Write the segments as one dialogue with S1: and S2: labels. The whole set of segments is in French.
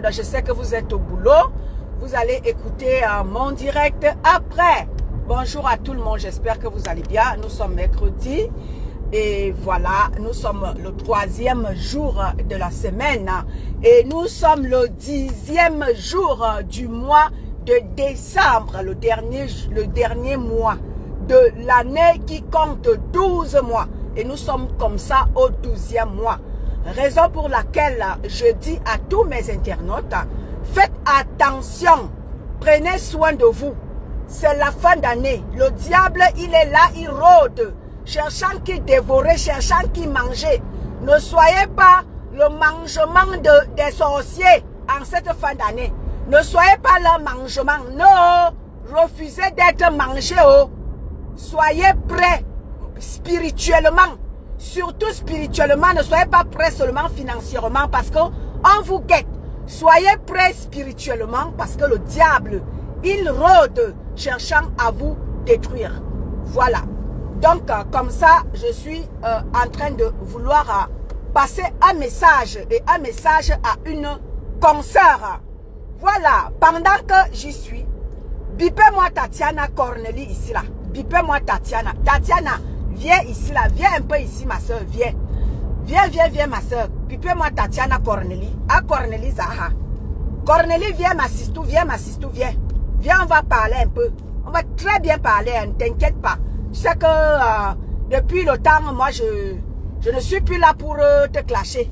S1: Je sais que vous êtes au boulot. Vous allez écouter mon direct après. Bonjour à tout le monde. J'espère que vous allez bien. Nous sommes mercredi. Et voilà, nous sommes le 3e jour de la semaine. Et nous sommes le 10e jour du mois de décembre. Le dernier mois de l'année qui compte 12 mois. Et nous sommes comme ça au 12e mois. Raison pour laquelle je dis à tous mes internautes, faites attention, prenez soin de vous. C'est la fin d'année. Le diable, il est là, il rôde, cherchant qui dévorer, cherchant qui manger. Ne soyez pas le mangement des sorciers en cette fin d'année. Ne soyez pas leur mangement. Non, refusez d'être mangé. Oh. Soyez prêts spirituellement. Surtout spirituellement, ne soyez pas prêts seulement financièrement parce qu'on vous guette. Soyez prêts spirituellement parce que le diable, il rôde cherchant à vous détruire. Voilà. Donc, comme ça, je suis en train de vouloir passer un message et un message à une consoeur. Voilà. Pendant que j'y suis, bipez-moi Tatiana Cornélie ici là. Bipez-moi Tatiana. Tatiana. Viens ici, là. Viens un peu ici, ma soeur. Viens. Viens, ma soeur. Bipez-moi Tatiana Cornélie. Ah, Cornélie Zaha. Cornélie, viens, ma sistou. Viens, Viens, on va parler un peu. On va très bien parler, ne t'inquiète pas. Tu sais que depuis le temps, moi, je ne suis plus là pour te clasher.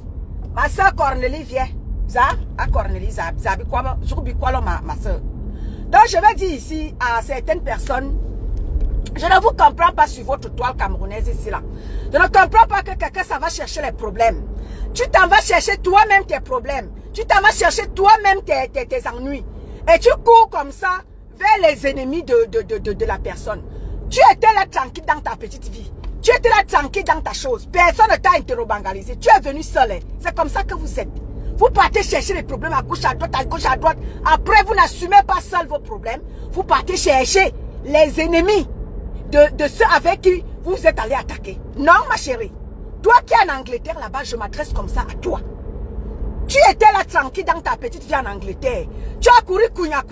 S1: Ma soeur Cornélie, viens. Ça, à Cornélie, ça, ma soeur. Donc, je vais dire ici à certaines personnes, je ne vous comprends pas sur votre toile camerounaise ici là. Je ne comprends pas que quelqu'un ça va chercher les problèmes. Tu t'en vas chercher toi-même tes problèmes. Tu t'en vas chercher toi-même tes ennuis. Et tu cours comme ça vers les ennemis de la personne. Tu étais là tranquille dans ta petite vie. Tu étais là tranquille dans ta chose. Personne ne t'a interrobangalisé. Tu es venu seul. C'est comme ça que vous êtes. Vous partez chercher les problèmes à gauche, à droite, à gauche, à droite. Après, vous n'assumez pas seul vos problèmes. Vous partez chercher les ennemis de ceux avec qui vous êtes allé attaquer. Non, ma chérie. Toi qui es en Angleterre là-bas, je m'adresse comme ça à toi. Tu étais là tranquille dans ta petite vie en Angleterre. Tu as couru couigna.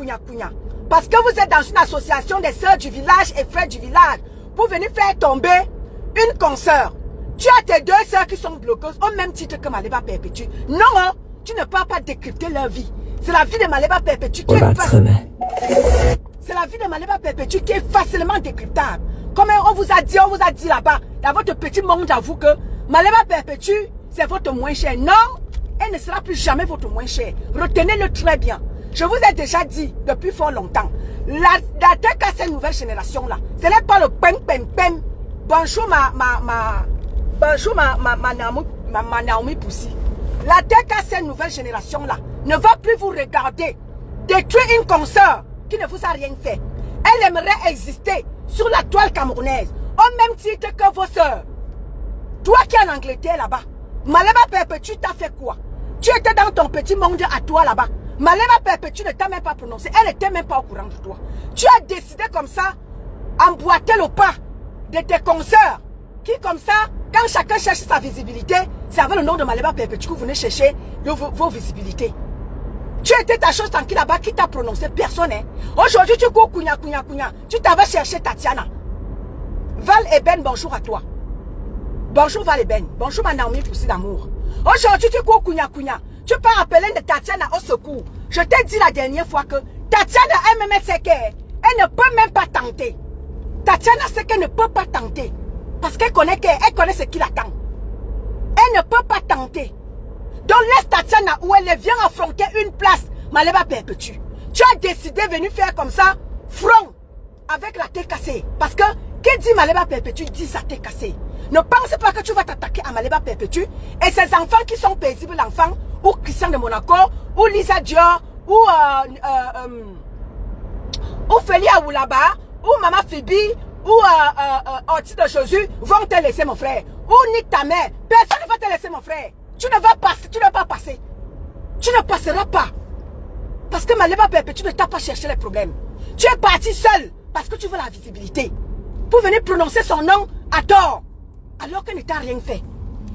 S1: Parce que vous êtes dans une association des sœurs du village et frères du village. Pour venir faire tomber une consoeur. Tu as tes deux sœurs qui sont bloqueuses au même titre que Maléba Perpétue. Non, tu ne peux pas décrypter leur vie. C'est la vie de Maléba Perpétue qui est facile. C'est la vie de Maléba Perpétue qui est facilement décryptable. Comme on vous a dit là-bas, dans votre petit monde, j'avoue que Maléba Perpétue, c'est votre moins cher. Non, elle ne sera plus jamais votre moins cher. Retenez-le très bien. Je vous ai déjà dit depuis fort longtemps, la tête à cette nouvelle génération-là, ce n'est pas le pem. Bonjour ma Naomi Poussi. La tête à cette nouvelle génération-là ne va plus vous regarder détruire une consoeur qui ne vous a rien fait. Elle aimerait exister sur la toile camerounaise au même titre que vos sœurs. Toi qui es en Angleterre là-bas, Maléba Perpétue t'a fait quoi? Tu étais dans ton petit monde à toi là-bas. Maléba Perpétue ne t'a même pas prononcé. Elle n'était même pas au courant de toi. Tu as décidé comme ça, emboîter le pas de tes consoeurs qui comme ça, quand chacun cherche sa visibilité, c'est avec le nom de Maléba Perpétue que vous venez chercher vos visibilités. Tu étais ta chose tranquille là-bas, qui t'a prononcé? Personne. Hein? Aujourd'hui, tu cours couigna. Tu t'en vas chercher Tatiana. Val Eben, bonjour à toi. Bonjour Val Eben. Bonjour ma Naomi Poussi d'amour. Aujourd'hui, tu cours couigna. Tu peux appeler de Tatiana au secours. Je t'ai dit la dernière fois que Tatiana elle-même sait qu'elle ne peut même pas tenter. Tatiana sait qu'elle ne peut pas tenter. Parce qu'elle connaît ce qui l'attend. Elle ne peut pas tenter. Donc laisse Tatiana où elle vient affronter une place. Maléba Perpétue. Tu as décidé de venir faire comme ça, front, avec la tête cassée. Parce que, qui dit Maléba Perpétue dit sa tête cassée. Ne pense pas que tu vas t'attaquer à Maléba Perpétue et ses enfants qui sont paisibles enfants, ou Christian de Monaco, ou Lisa Dior, ou Félia Oulaba, ou Mama Phoebe, ou Orti de Jésus vont te laisser mon frère. Ou nique ta mère. Personne ne va te laisser mon frère. Tu ne vas pas passer. Tu ne passeras pas. Parce que Maléba Perpétue ne t'a pas cherché les problèmes. Tu es parti seul parce que tu veux la visibilité. Pour venir prononcer son nom à tort. Alors qu'elle ne t'a rien fait.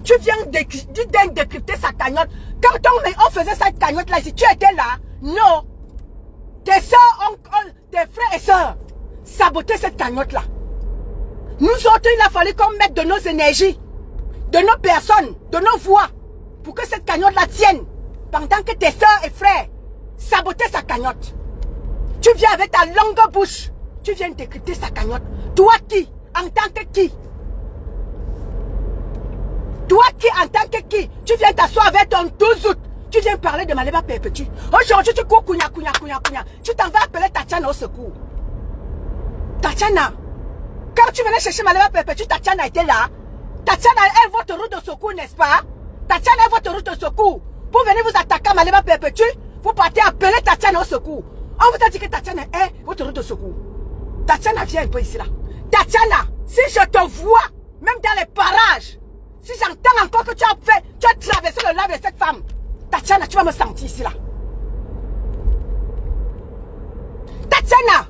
S1: Tu viens décrypter sa cagnotte. Quand on faisait cette cagnotte-là ici, tu étais là? Non. Tes soeurs, tes frères et sœurs sabotaient cette cagnotte-là. Nous autres, il a fallu qu'on mette de nos énergies, de nos personnes, de nos voix, pour que cette cagnotte-là tienne. Pendant que tes soeurs et frères sabotaient sa cagnotte. Tu viens avec ta longue bouche. Tu viens décrypter sa cagnotte. Toi qui? En tant que qui? Toi qui, en tant que qui? Tu viens t'asseoir avec ton 12 août. Tu viens parler de Maliba Perpétue. Aujourd'hui, tu cours, kounya. Tu t'en vas appeler Tatiana au secours. Tatiana. Quand tu venais chercher Maliba Perpétue, Tatiana était là. Tatiana est votre route de secours, n'est-ce pas? Tatiana est votre route de secours. Pour venir vous attaquer à Maliba Perpétue, vous partez appeler Tatiana au secours. On vous a dit que Tatiana est votre route de secours. Tatiana, viens un peu ici là. Tatiana, si je te vois, même dans les parages, si j'entends encore que tu as traversé le lave de cette femme, Tatiana, tu vas me sentir ici là. Tatiana,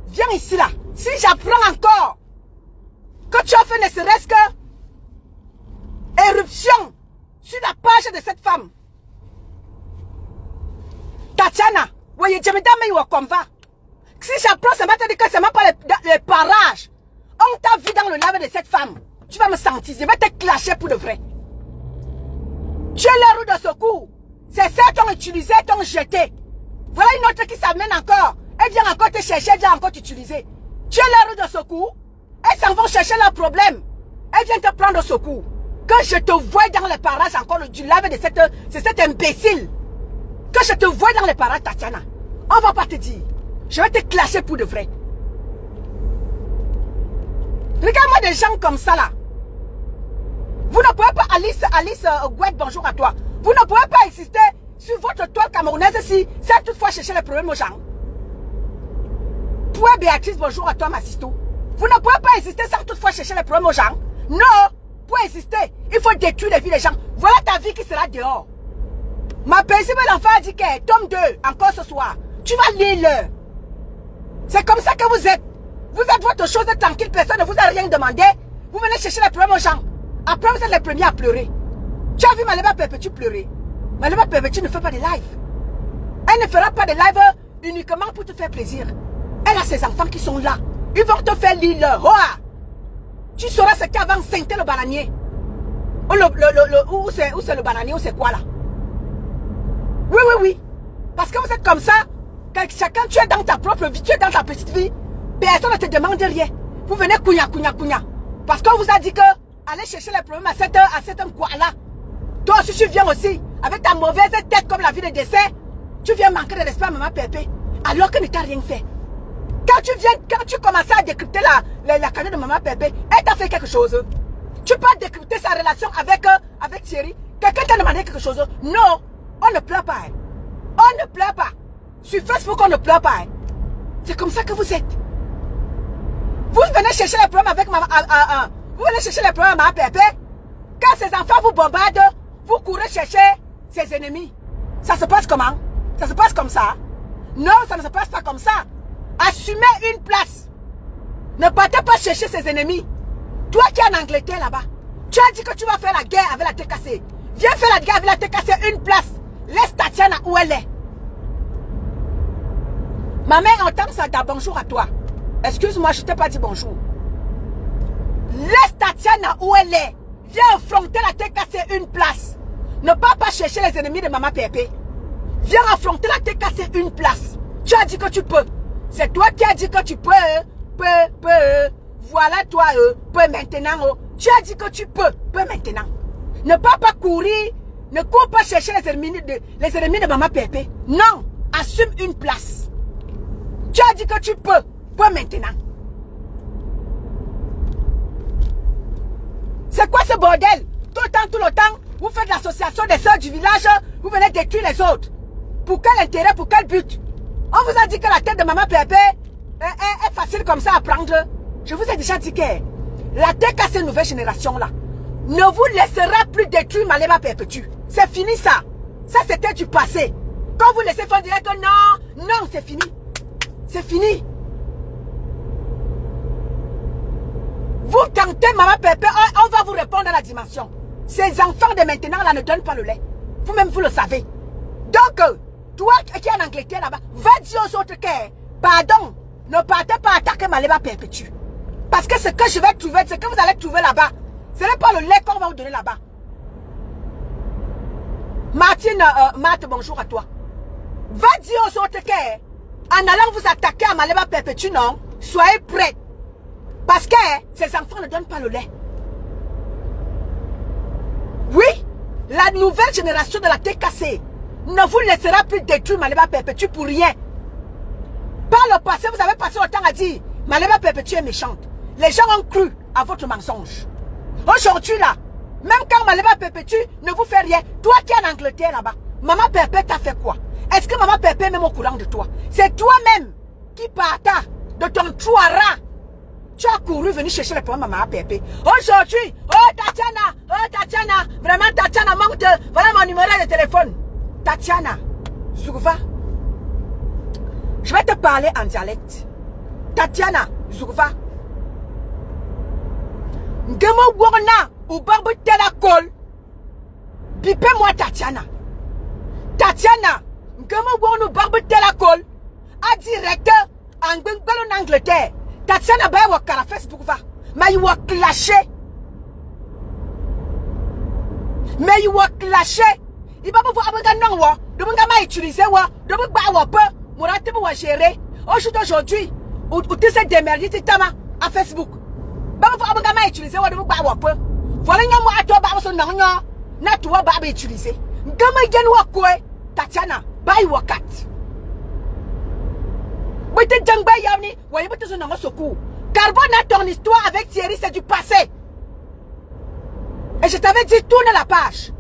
S1: viens ici là. Si j'apprends encore que tu as fait ne serait-ce que éruption sur la page de cette femme. Tatiana, voyez, je me dis, mais comme va. Si j'apprends, ça m'a dit que c'est même pas les parages. On t'a vu dans le lave de cette femme. Tu vas me sentir, je vais te clasher pour de vrai. Tu es la roue de secours. C'est ça qu'on utilisé, qu'on jeté. Voilà une autre qui s'amène encore. Elle vient encore te chercher, elle vient encore t'utiliser. Tu es la roue de secours. Elles s'en vont chercher leur problème. Elle vient te prendre au secours. Quand je te vois dans les parages encore du lave de cet imbécile. Quand je te vois dans les parages, Tatiana, on va pas te dire. Je vais te clasher pour de vrai. Regarde-moi des gens comme ça là. Vous ne pouvez pas, Alice Gouette, bonjour à toi. Vous ne pouvez pas insister sur votre toile camerounaise si c'est toutefois chercher les problèmes aux gens. Toi, Béatrice, bonjour à toi, ma sisto. Vous ne pouvez pas insister sans toutefois chercher les problèmes aux gens. Non, pour insister, il faut détruire les vies des gens. Voilà ta vie qui sera dehors. Ma paisible enfant a dit que tome 2, encore ce soir. Tu vas lire-le. C'est comme ça que vous êtes. Vous êtes votre chose tranquille, personne ne vous a rien demandé. Vous venez chercher les problèmes aux gens. Après, vous êtes les premiers à pleurer. Tu as vu Maliba Perpétue pleurer. Maliba Perpétue ne fait pas de live. Elle ne fera pas de live uniquement pour te faire plaisir. Elle a ses enfants qui sont là. Ils vont te faire lire leur roi. Tu sauras ce qu'avant Sainté le bananier. Où c'est le bananier, ou c'est quoi là? Oui. Parce que vous êtes comme ça. Quand chacun, tu es dans ta propre vie, tu es dans ta petite vie. Personne ne te demande rien. Vous venez kounya. Parce qu'on vous a dit que allez chercher les problèmes à cette quoi-là. Toi aussi, tu viens aussi. Avec ta mauvaise tête comme la vie de décès. Tu viens manquer de respect à maman Pépé. Alors que ne t'a rien fait. Quand tu commençais à décrypter la cagnotte de maman Pépé, elle t'a fait quelque chose. Tu peux décrypter sa relation avec Thierry. Quelqu'un t'a demandé quelque chose. Non, on ne pleure pas. On ne pleure pas. Sur Facebook, on ne pleure pas. C'est comme ça que vous êtes. Vous venez chercher les problèmes avec maman. Vous venez chercher les problèmes à maman Pépé. Quand ses enfants vous bombardent, vous courez chercher ses ennemis. Ça se passe comment? Ça se passe comme ça? Non, ça ne se passe pas comme ça. Assumez une place. Ne partez pas chercher ses ennemis. Toi qui es en Angleterre là-bas, tu as dit que tu vas faire la guerre avec la TKC. Viens faire la guerre avec la TKC une place. Laisse Tatiana où elle est. Ma mère entend ça, bonjour à toi. Excuse-moi, je ne t'ai pas dit bonjour. Laisse Tatiana où elle est. Viens affronter la TKC une place. Ne pas chercher les ennemis de maman Pépé. Viens affronter la TKC une place. Tu as dit que tu peux. C'est toi qui as dit que tu peux. Voilà toi, peux maintenant. Tu as dit que tu peux maintenant. Ne pas courir. Ne cours pas chercher les ennemis de maman Pépé. Non, assume une place. Tu as dit que tu peux maintenant. C'est quoi ce bordel? Tout le temps, vous faites l'association des sœurs du village, vous venez détruire les autres. Pour quel intérêt, pour quel but? On vous a dit que la tête de maman Pépé est facile comme ça à prendre. Je vous ai déjà dit que la tête à cette nouvelle génération là ne vous laissera plus détruire Maliba Perpétue. C'est fini ça. Ça c'était du passé. Quand vous laissez faire dire que non, c'est fini. C'est fini. Vous tentez maman Pépé, on va vous répondre à la dimension. Ces enfants de maintenant là ne donnent pas le lait. Vous-même, vous le savez. Donc, toi qui es en Angleterre là-bas, va dire aux autres que, pardon, ne partez pas attaquer Maleba Perpétue. Parce que ce que je vais trouver, ce que vous allez trouver là-bas, ce n'est pas le lait qu'on va vous donner là-bas. Martine, Marthe, bonjour à toi. Va dire aux autres que, en allant vous attaquer à Maleba Perpétue, non, soyez prêts. Parce que ces enfants ne donnent pas le lait. Oui, la nouvelle génération de la TKC ne vous laissera plus détruire Maleba Perpétue pour rien. Par le passé, vous avez passé le temps à dire Maleba Perpétue est méchante. Les gens ont cru à votre mensonge. Aujourd'hui là, même quand Maleba Perpétue ne vous fait rien, toi qui es en Angleterre là-bas, Maman Pépé t'a fait quoi? Est-ce que Maman Pépé est même au courant de toi? C'est toi-même qui parta de ton trou à rat. Tu as couru venir chercher les problèmes Maman Pépé. Aujourd'hui, oh Tatiana, vraiment Tatiana manque de... Voilà mon numéro de téléphone. Tatiana, Zourva, je vais te parler en dialecte. Tatiana, Zourva. Ngemo Warna ou Barbe Telakol. Bipez-moi Tatiana. Tatiana, Ngemo Warna ou Barbe Telakol. A direct en Angleterre. Tatiana ba wa kara Facebook va. Mais il va clasher. Mais il va clasher. Il va pouvoir avoir un nom. De mon gamin utiliser. De mon ba wa peu. Mon raté va gérer. Aujourd'hui, où tu sais démerder tes tamas à Facebook. Ba pouvoir avoir un gamin utiliser. De mon ba wa peu. Voilà un moi à toi ba son nom. Na toi ba utiliser. Gamin gen wa quoi. Tatiana ba il wa kat. Carbone a ton histoire avec Thierry, c'est du passé. Et je t'avais dit, tourne la page.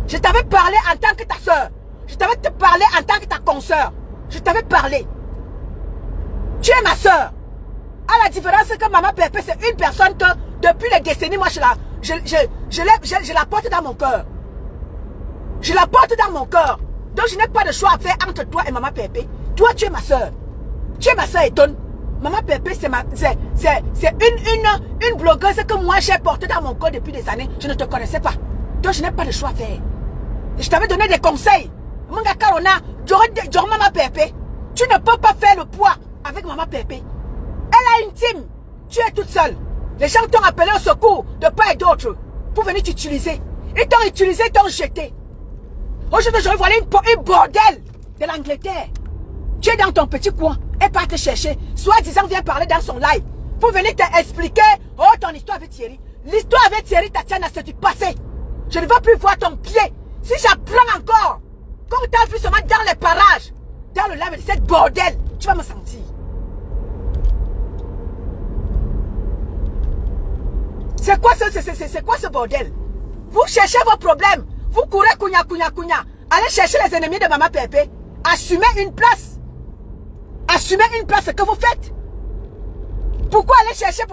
S1: Je t'avais parlé en tant que ta soeur. Je t'avais parlé en tant que ta consoeur. Je t'avais parlé. Tu es ma soeur. À la différence que Maman Pépé, c'est une personne que, depuis les décennies, moi, je la porte dans mon cœur. Je la porte dans mon cœur. Donc, je n'ai pas de choix à faire entre toi et Maman Pépé. Toi, tu es ma soeur. Tu es ma soeur étonne. Maman Pépé, c'est une blogueuse que moi j'ai portée dans mon corps depuis des années. Je ne te connaissais pas. Donc, je n'ai pas de choix à faire. Je t'avais donné des conseils. Manga Karona, Maman Pépé. Tu ne peux pas faire le poids avec Maman Pépé. Elle a une team. Tu es toute seule. Les gens t'ont appelé au secours de part et d'autre pour venir t'utiliser. Ils t'ont utilisé, ils t'ont jeté. Aujourd'hui, je voilà une bordel de l'Angleterre. Tu es dans ton petit coin et pas te chercher. Soi-disant, vient parler dans son live pour venir t'expliquer ton histoire avec Thierry. L'histoire avec Thierry, Tatiana, c'est du passé. Je ne veux plus voir ton pied. Si j'apprends encore, comme tu as vu seulement dans les parages, dans le live de cette bordel, tu vas me sentir. C'est quoi ce bordel? Vous cherchez vos problèmes. Vous courez kounya. Allez chercher les ennemis de Maman Pépé. Assumez une place. Assumez une place, ce que vous faites. Pourquoi aller chercher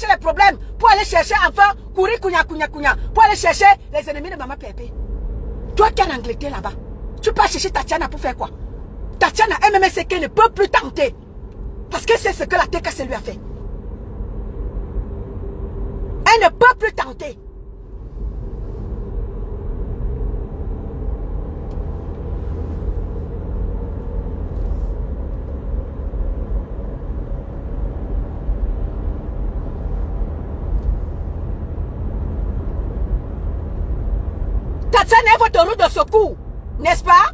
S1: les problèmes? Pour aller chercher enfin, courir kounya. Pour aller chercher les ennemis de Maman Pépé. Toi qui es en Angleterre là-bas, tu peux chercher Tatiana pour faire quoi? Tatiana, MMSK ne peut plus tenter. Parce que c'est ce que la TKC lui a fait. Elle ne peut plus tenter. Tatiana est votre roue de secours, n'est-ce pas?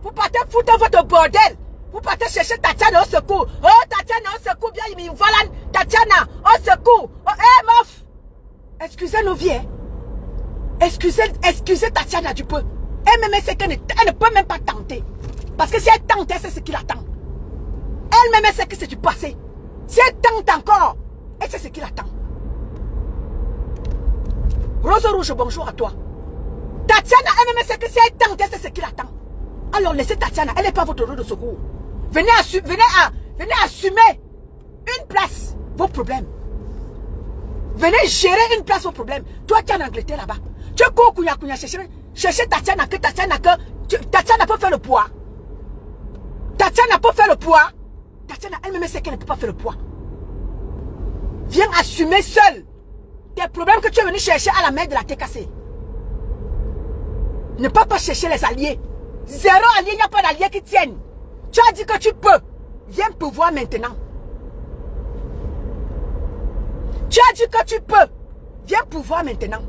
S1: Vous partez foutre votre bordel. Vous partez chercher Tatiana au secours. Oh, Tatiana au secours, bien, il me voilà. Tatiana au secours. Oh, hé, meuf. Excusez-nous, vieux. Excusez Tatiana du peu. Elle ne peut même pas tenter. Parce que si elle tente, c'est ce qui l'attend. Elle-même sait que c'est du passé. Si elle tente encore, et c'est ce qui l'attend. Rose Rouge, bonjour à toi. Tatiana, elle-même sait que si elle tente, c'est ce qui l'attend. Alors laissez Tatiana, elle n'est pas votre roue de secours. Venez assumer une place, vos problèmes. Venez gérer une place, vos problèmes. Toi qui es en Angleterre là-bas, tu cours kounya chercher Tatiana, Tatiana peut faire le poids. Tatiana peut faire le poids. Tatiana elle-même sait qu'elle ne peut pas faire le poids. Viens assumer seule. Tes problèmes que tu es venu chercher à la mer de la TKC. Ne peux pas chercher les alliés. Zéro allié, il n'y a pas d'alliés qui tiennent. Tu as dit que tu peux. Viens pouvoir maintenant. Tu as dit que tu peux. Viens pouvoir maintenant.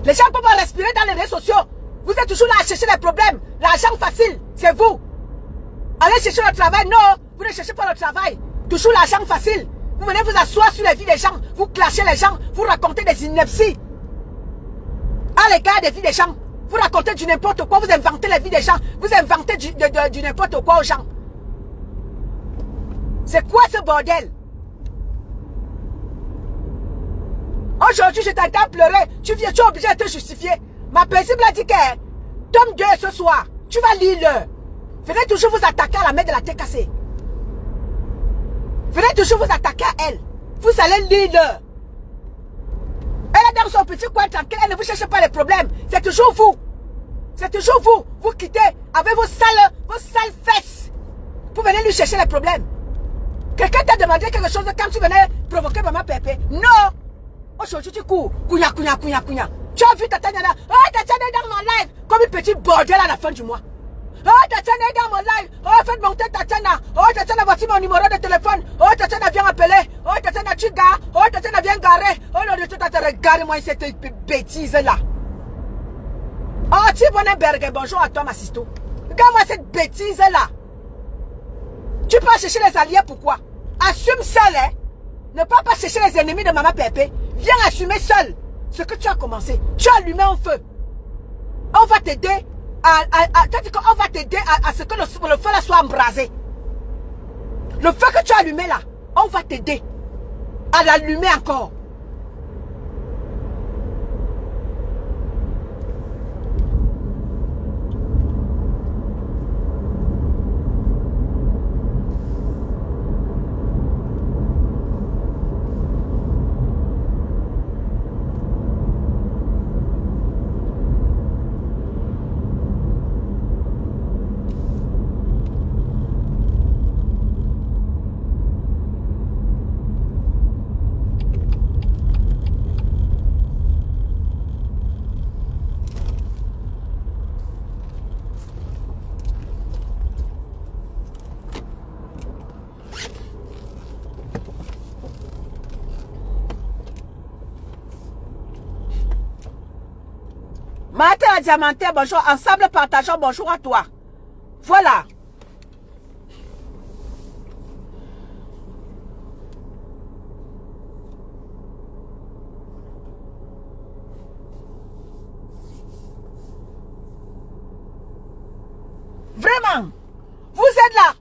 S1: Les gens peuvent respirer dans les réseaux sociaux. Vous êtes toujours là à chercher les problèmes. L'argent facile, c'est vous. Allez chercher le travail. Non, vous ne cherchez pas le travail. Toujours l'argent facile. Vous venez vous asseoir sur les vies des gens. Vous clashez les gens. Vous racontez des inepties. À l'égard des vies des gens. Vous racontez du n'importe quoi. Vous inventez les vies des gens. Vous inventez du n'importe quoi aux gens. C'est quoi ce bordel? Aujourd'hui, je t'entends pleurer. Tu es obligé de te justifier. Ma paisible a dit que tome 2 ce soir. Tu vas lire le. Venez toujours vous attaquer à la mère de la TKC. Venez toujours vous attaquer à elle. Vous allez lire le. Elle est dans son petit coin tranquille. Elle ne vous cherche pas les problèmes. C'est toujours vous. C'est toujours vous. Vous quittez avec vos sales fesses. Pour venir lui chercher les problèmes. Quelqu'un t'a demandé quelque chose quand tu venais provoquer maman Pépé. Non. Aujourd'hui, tu cours. Kounya. Tu as vu Tatiana là. Oh, Tatiana est dans mon live. Comme une petite bordel à la fin du mois. Oh, Tatiana est dans mon live. Oh, faites monter Tatiana. Oh, Tatiana, voici mon numéro de téléphone. Oh, Tatiana, viens appeler. Oh, Tatiana, tu gares. Oh, Tatiana, viens garer. Oh, non, de tout à te regarder, moi, cette bêtise-là. Oh, Thibonenberg, bonjour à toi, ma sisto. Regarde-moi cette bêtise-là. Tu peux chercher les alliés, pourquoi? Assume seul, hein. Ne pas chercher les ennemis de maman Pépé. Viens assumer seul ce que tu as commencé. Tu as allumé un feu. On va t'aider on va t'aider à ce que le feu là soit embrasé. Le feu que tu as allumé là, on va t'aider à l'allumer encore. Martin Diamanté, bonjour. Ensemble partageons, bonjour à toi. Voilà. Vraiment. Vous êtes là.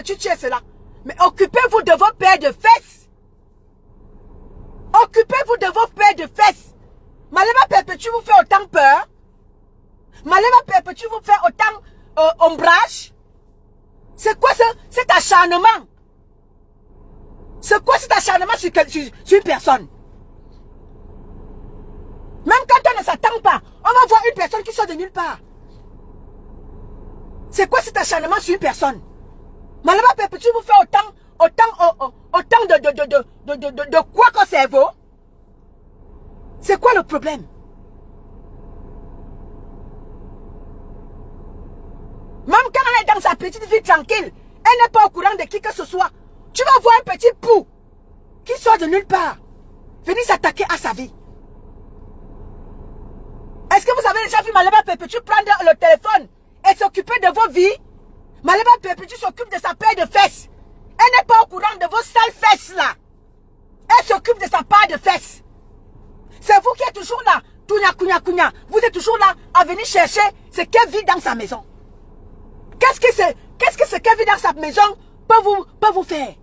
S1: Tu es cela. Mais occupez-vous de vos paires de fesses. Occupez-vous de vos paires de fesses. Malema Perpétue vous fait autant peur. Malema Perpétue vous fait autant ombrage. C'est quoi cet acharnement? C'est quoi cet acharnement sur une personne? Même quand on ne s'attend pas, on va voir une personne qui sort de nulle part. C'est quoi cet acharnement sur une personne? Malema Perpétue vous fait autant de quoi qu'au cerveau? C'est quoi le problème? Même quand elle est dans sa petite vie tranquille, elle n'est pas au courant de qui que ce soit. Tu vas voir un petit pou qui sort de nulle part, venir s'attaquer à sa vie. Est-ce que vous avez déjà vu Malema Perpétue prendre le téléphone et s'occuper de vos vies? Malema Perpétue s'occupe de sa paire de fesses. Elle n'est pas au courant de vos sales fesses là. Elle s'occupe de sa paire de fesses. C'est vous qui êtes toujours là. Kounya. Vous êtes toujours là à venir chercher ce qu'elle vit dans sa maison. Qu'est-ce que ce qu'elle vit dans sa maison peut vous faire?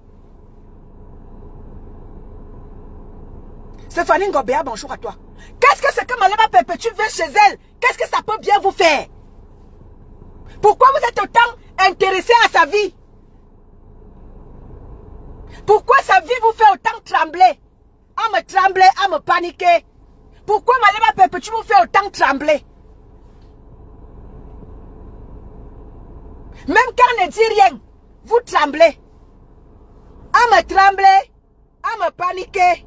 S1: Stéphanie Ngobéa, bonjour à toi. Qu'est-ce que c'est que Malema Perpétue veut chez elle? Qu'est-ce que ça peut bien vous faire? Pourquoi vous êtes autant intéressé à sa vie? Pourquoi sa vie vous fait autant trembler? à me trembler, à me paniquer. Pourquoi Malema Perpétue vous fait autant trembler? Même quand on ne dit rien, vous tremblez. À me trembler, à me paniquer.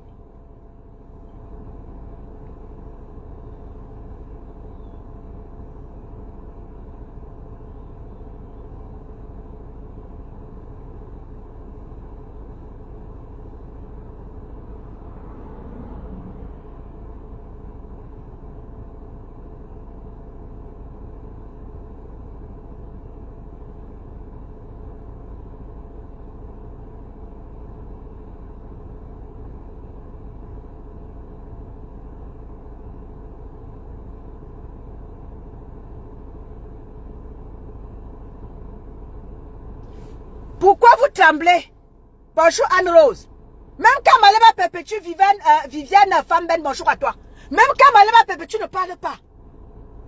S1: Pourquoi vous tremblez? Bonjour Anne-Rose. Même quand Malema Perpétue, Viviane Famben, bonjour à toi. Même quand Malema Perpétue ne parle pas,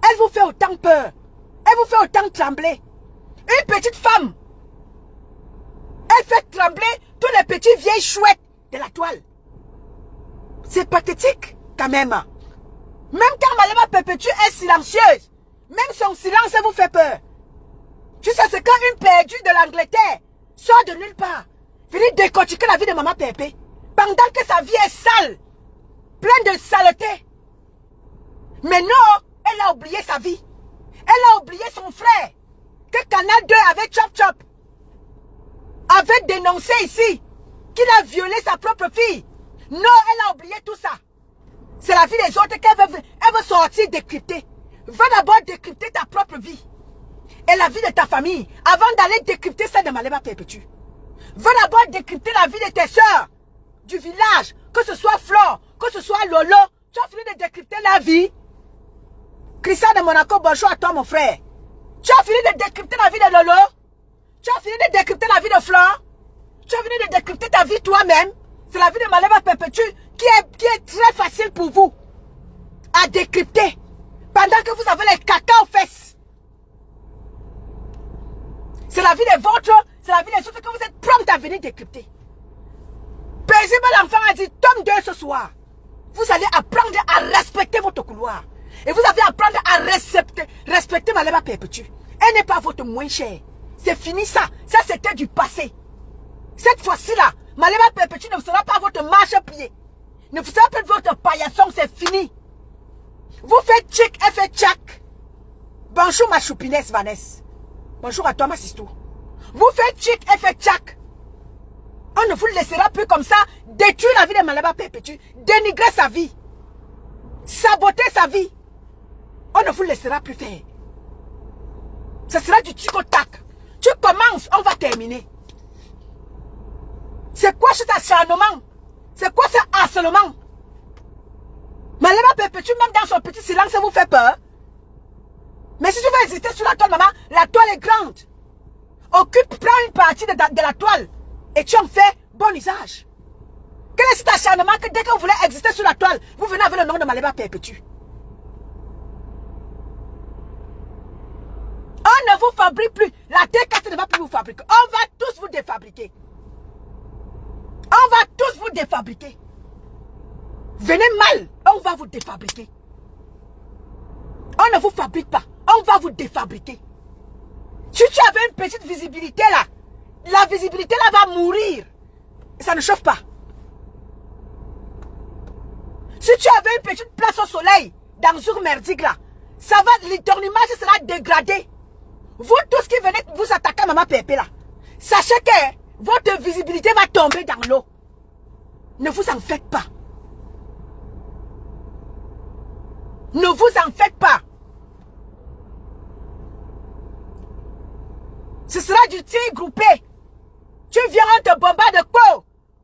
S1: elle vous fait autant peur. Elle vous fait autant trembler. Une petite femme, elle fait trembler tous les petits vieilles chouettes de la toile. C'est pathétique quand même. Même quand Malema Perpétue est silencieuse, même son silence vous fait peur. Tu sais, c'est quand une perdue de l'Angleterre sort de nulle part, venir décortiquer la vie de Maman Pépé, pendant que sa vie est sale, pleine de saleté. Mais non, elle a oublié sa vie. Elle a oublié son frère, que Canal 2 avec Chop Chop avait dénoncé ici, qu'il a violé sa propre fille. Non, elle a oublié tout ça. C'est la vie des autres qu'elle veut sortir décrypter. Va d'abord décrypter ta propre vie. Et la vie de ta famille, avant d'aller décrypter celle de Malema Perpétue. Va d'abord décrypter la vie de tes soeurs, du village, que ce soit Flore, que ce soit Lolo. Tu as fini de décrypter la vie. Christian de Monaco, bonjour à toi mon frère. Tu as fini de décrypter la vie de Lolo. Tu as fini de décrypter la vie de Flore. Tu as fini de décrypter ta vie toi-même. C'est la vie de Malema Perpétue qui est très facile pour vous à décrypter. Pendant que vous avez les caca aux fesses. C'est la vie des vôtres, c'est la vie des autres que vous êtes prompt à venir décrypter. Paisible l'enfant a dit, tome 2 ce soir. Vous allez apprendre à respecter votre couloir. Et vous allez apprendre à respecter Malema Perpétue. Elle n'est pas votre moins chère. C'est fini ça. Ça c'était du passé. Cette fois-ci là, Malema Perpétue ne sera pas votre marche-pied. Ne sera pas votre paillasson, c'est fini. Vous faites tchic, elle fait tchac. Bonjour ma choupinesse Vanessa. Bonjour à toi ma sistou. Vous faites tchic, elle fait tchac. On ne vous laissera plus comme ça détruire la vie de Malema Perpétue, dénigrer sa vie, saboter sa vie. On ne vous laissera plus faire. Ce sera du tic-au-tac. Tu commences, on va terminer. C'est quoi cet acharnement? C'est quoi ce harcèlement? Malema Perpétue, même dans son petit silence, ça vous fait peur. Mais si tu veux exister sur la toile, maman, la toile est grande. Prends une partie de la toile et tu en fais bon usage. Quel est cet acharnement que dès que vous voulez exister sur la toile, vous venez avec le nom de Malema Perpétue? On ne vous fabrique plus. La T4 ne va plus vous fabriquer. On va tous vous défabriquer. On va tous vous défabriquer. Venez mal, on va vous défabriquer. On ne vous fabrique pas. On va vous défabriquer. Si tu avais une petite visibilité là, la visibilité là va mourir. Ça ne chauffe pas. Si tu avais une petite place au soleil, dans une merdique là, ça va, ton image sera dégradée. Vous tous qui venez vous attaquer à Maman Pépé là, sachez que votre visibilité va tomber dans l'eau. Ne vous en faites pas. Ne vous en faites pas. Ce sera du tir groupé. Tu viens, on te bombarde,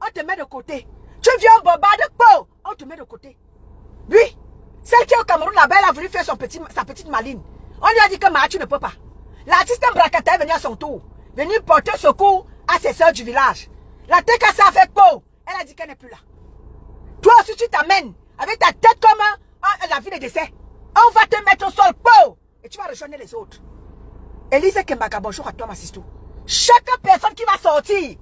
S1: on te met de côté. Tu viens, on bombarde, on te met de côté. Oui, celle qui est au Cameroun là-bas, elle a voulu faire sa petite maline. On lui a dit que tu ne peux pas. L'artiste Mbrakata est venu à son tour, venu porter secours à ses soeurs du village. La tête cassée avec elle a dit qu'elle n'est plus là. Toi aussi tu t'amènes avec ta tête comme la vie de décès. On va te mettre au sol, et tu vas rejoindre les autres. Elise Kembaga, bonjour à toi ma sistou. Chaque personne qui va sortir et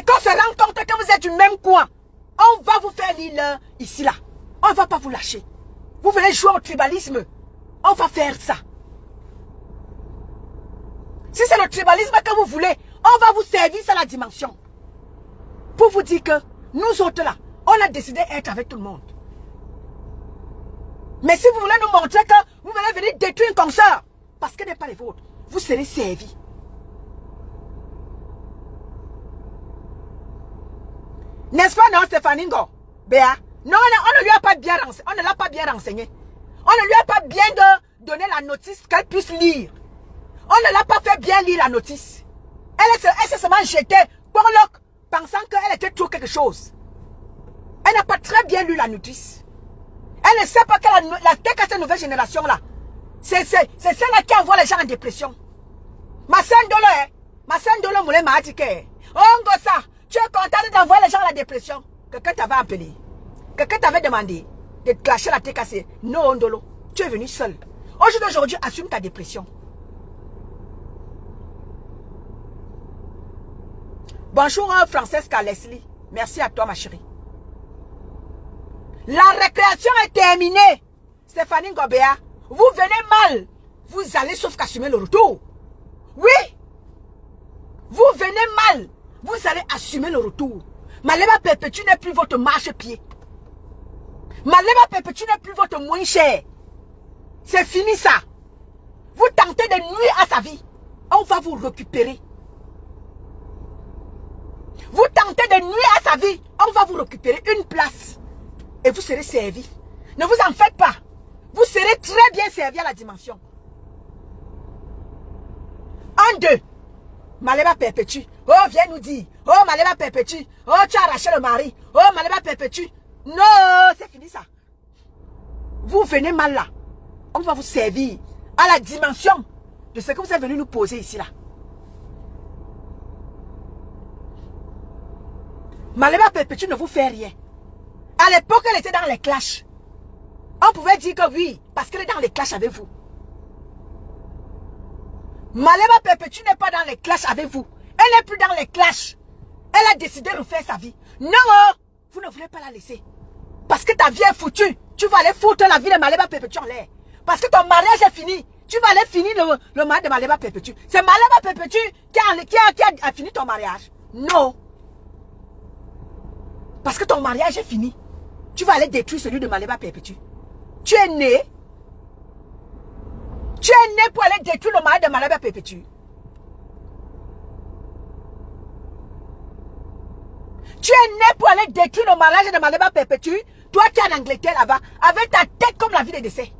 S1: qu'on se rend compte que vous êtes du même coin, On va vous faire l'île ici, là. On ne va pas vous lâcher. Vous venez jouer au tribalisme. On va faire ça. Si c'est le tribalisme que vous voulez, on va vous servir ça la dimension. Pour vous dire que nous autres là, on a décidé d'être avec tout le monde. Mais si vous voulez nous montrer que vous venez venir détruire une consort, parce qu'elle n'est pas les vôtres, vous serez servis. N'est-ce pas, non, Stéphanie Ngo? Béa? Non, on ne lui a pas bien renseigné. On ne l'a pas bien renseigné. On ne lui a pas bien donné la notice qu'elle puisse lire. On ne l'a pas fait bien lire la notice. Elle s'est seulement jetée pour l'oc, pensant qu'elle était trop quelque chose. Elle n'a pas très bien lu la notice. Elle ne sait pas que la TKC nouvelle génération là, c'est celle-là qui envoie les gens en dépression. Ma sœur Ndolo Moulé m'a dit que, oh Ngosa, tu es content d'envoyer les gens à la dépression. Quelqu'un t'avait appelé. Quelqu'un t'avait demandé de clasher la TKC. Non, Ndolo, tu es venu seul. Aujourd'hui, assume ta dépression. Bonjour, Francesca Leslie. Merci à toi, ma chérie. La récréation est terminée. Stéphanie Gobea, vous venez mal. Vous allez sauf qu'assumer le retour. Oui. Vous venez mal. Vous allez assumer le retour. Malema Perpétue n'est plus votre marche-pied. Malema Perpétue n'est plus votre moins cher. C'est fini ça. Vous tentez de nuire à sa vie. On va vous récupérer. Vous tentez de nuire à sa vie. On va vous récupérer une place. Et vous serez servi. Ne vous en faites pas. Vous serez très bien servi à la dimension. En deux. Malema Perpétue. Oh, viens nous dire. Oh, Malema Perpétue. Oh, tu as arraché le mari. Oh, Malema Perpétue. Non, c'est fini ça. Vous venez mal là. On va vous servir à la dimension de ce que vous êtes venu nous poser ici là. Malema Perpétue ne vous fait rien. À l'époque, elle était dans les clashs. On pouvait dire que oui, parce qu'elle est dans les clashs avec vous. Malema Perpétue n'est pas dans les clashs avec vous. Elle n'est plus dans les clashs. Elle a décidé de refaire sa vie. Non, vous ne voulez pas la laisser. Parce que ta vie est foutue. Tu vas aller foutre la vie de Malema Perpétue en l'air. Parce que ton mariage est fini. Tu vas aller finir le mariage de Malema Perpétue. C'est Malema Perpétue qui a fini ton mariage. Non. Parce que ton mariage est fini. Tu vas aller détruire celui de Malema Perpétue. Tu es né. Tu es né pour aller détruire le mariage de Malema Perpétue. Tu es né pour aller détruire le mariage de Malema Perpétue. Toi qui es en Angleterre là-bas, avec ta tête comme la vie de décès.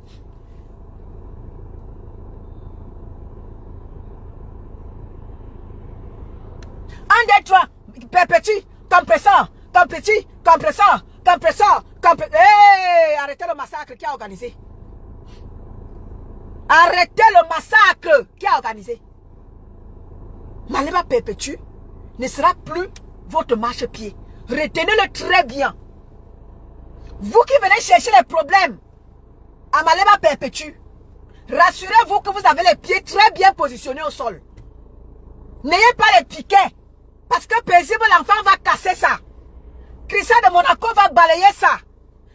S1: Un, deux, trois. Perpétue, compresseur, compresseur. Hey, arrêtez le massacre qui a organisé. Arrêtez le massacre qui a organisé. Malema Perpétue ne sera plus votre marche-pied. Retenez-le très bien. Vous qui venez chercher les problèmes à Malema Perpétue, rassurez-vous que vous avez les pieds très bien positionnés au sol. N'ayez pas les piquets. Parce que paisible l'enfant va casser ça. Christian de Monaco va balayer ça.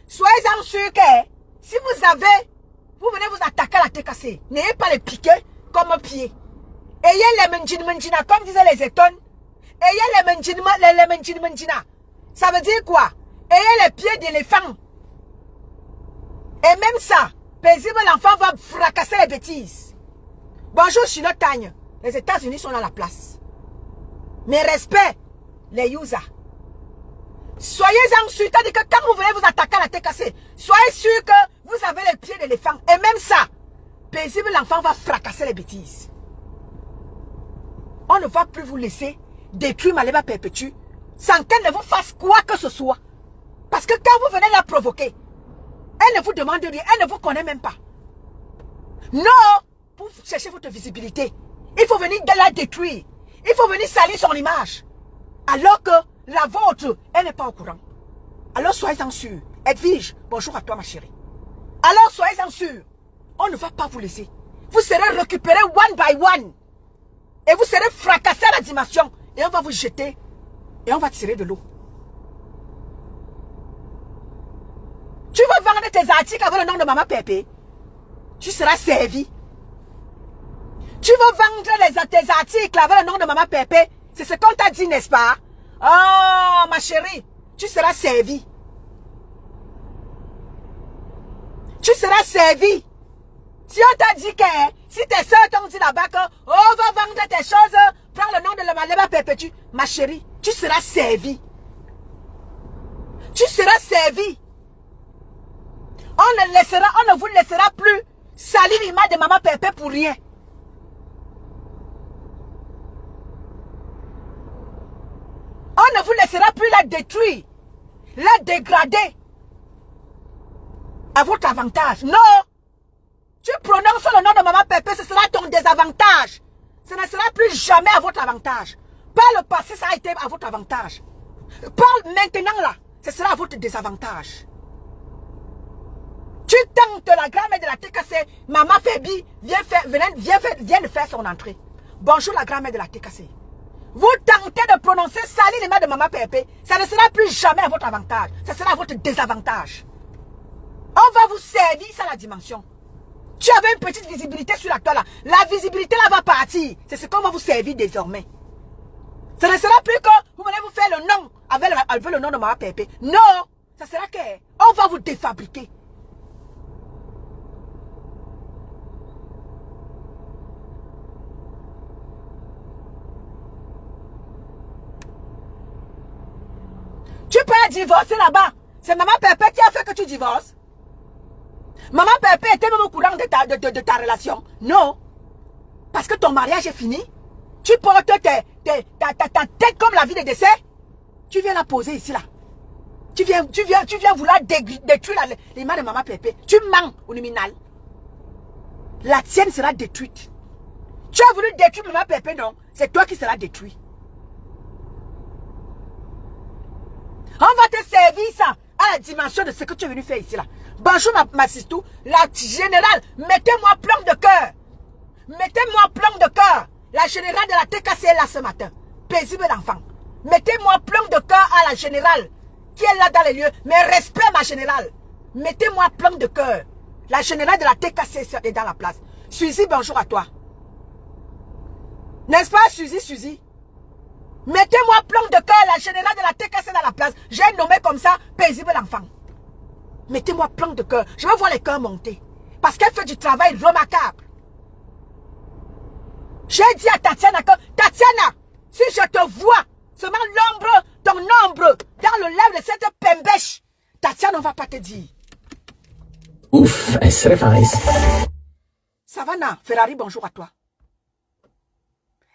S1: Soyez-en sûrs que si vous venez vous attaquer à la TKC, n'ayez pas les piquets comme pied. Ayez les menjina comme disaient les étonnes. Ayez les menjina. Ça veut dire quoi? Ayez les pieds d'éléphant. Et même ça, paisible l'enfant va fracasser les bêtises. Bonjour Charlotte Tagne. Les États-Unis sont dans la place. Mais respect, les Yusa. Soyez-en sûrs, c'est-à-dire que quand vous venez vous attaquer à la TKC, soyez sûrs que vous avez les pieds d'éléphant. Et même ça, paisible l'enfant va fracasser les bêtises. On ne va plus vous laisser détruire Malema Perpétue sans qu'elle ne vous fasse quoi que ce soit. Parce que quand vous venez la provoquer, elle ne vous demande rien, elle ne vous connaît même pas. Non, pour chercher votre visibilité, il faut venir la détruire. Il faut venir salir son image. Alors que la vôtre, elle n'est pas au courant. Alors soyez-en sûrs. Edwige, bonjour à toi ma chérie. Alors soyez-en sûrs. On ne va pas vous laisser. Vous serez récupérés one by one. Et vous serez fracassés à la dimension. Et on va vous jeter. Et on va tirer de l'eau. articles avec le nom de Maman Pépé, tu seras servi. Tu veux vendre tes articles avec le nom de Maman Pépé, c'est ce qu'on t'a dit, n'est-ce pas? Oh, ma chérie, tu seras servi. Tu seras servi. Si on t'a dit que, si tes soeurs t'ont dit là-bas que, oh, on va vendre tes choses, prends le nom de la Maman Pépé, ma chérie, tu seras servi. Tu seras servi. On ne vous laissera plus salir l'image de Maman Pépé pour rien. On ne vous laissera plus la détruire, la dégrader à votre avantage. Non! Tu prononces le nom de Maman Pépé, ce sera ton désavantage. Ce ne sera plus jamais à votre avantage. Par le passé, ça a été à votre avantage. Par maintenant là, ce sera à votre désavantage. Tu tentes la grand-mère de la TKC, Maman Fébi, viens de faire son entrée. Bonjour la grand-mère de la TKC. Vous tentez de prononcer salir les mains de Maman Pépé, ça ne sera plus jamais à votre avantage. Ça sera à votre désavantage. On va vous servir ça la dimension. Tu avais une petite visibilité sur la toile là. La visibilité là va partir. C'est ce qu'on va vous servir désormais. Ce ne sera plus que vous venez vous faire le nom avec le nom de Maman Pépé. Non, ça sera que on va vous défabriquer. Tu peux divorcer là-bas. C'est Maman Pépé qui a fait que tu divorces. Maman Pépé était même au courant de ta relation. Non. Parce que ton mariage est fini. Tu portes ta tête comme la vie de décès. Tu viens la poser ici là. Tu viens vouloir détruire l'image de Maman Pépé. Tu mens au nominal. La tienne sera détruite. Tu as voulu détruire Maman Pépé, non. C'est toi qui seras détruit. On va te servir ça à la dimension de ce que tu es venu faire ici là. Bonjour ma sistou, la générale, mettez-moi plein de cœur. Mettez-moi plein de cœur. La générale de la TKC est là ce matin. Paisible d'enfant. Mettez-moi plein de cœur à la générale qui est là dans les lieux. Mais respect ma générale. Mettez-moi plein de cœur. La générale de la TKC est dans la place. Suzy, bonjour à toi. N'est-ce pas Suzy? Mettez-moi plein de cœur, la générale de la TKC dans la place. J'ai nommé comme ça, paisible d'enfant. Mettez-moi plein de cœur. Je veux voir les cœurs monter. Parce qu'elle fait du travail remarquable. J'ai dit à Tatiana que, Tatiana, si je te vois, seulement ton ombre, dans le lèvre de cette pembèche, Tatiana, on ne va pas te dire.
S2: Ouf, essere fais.
S1: Savannah, Ferrari, bonjour à toi.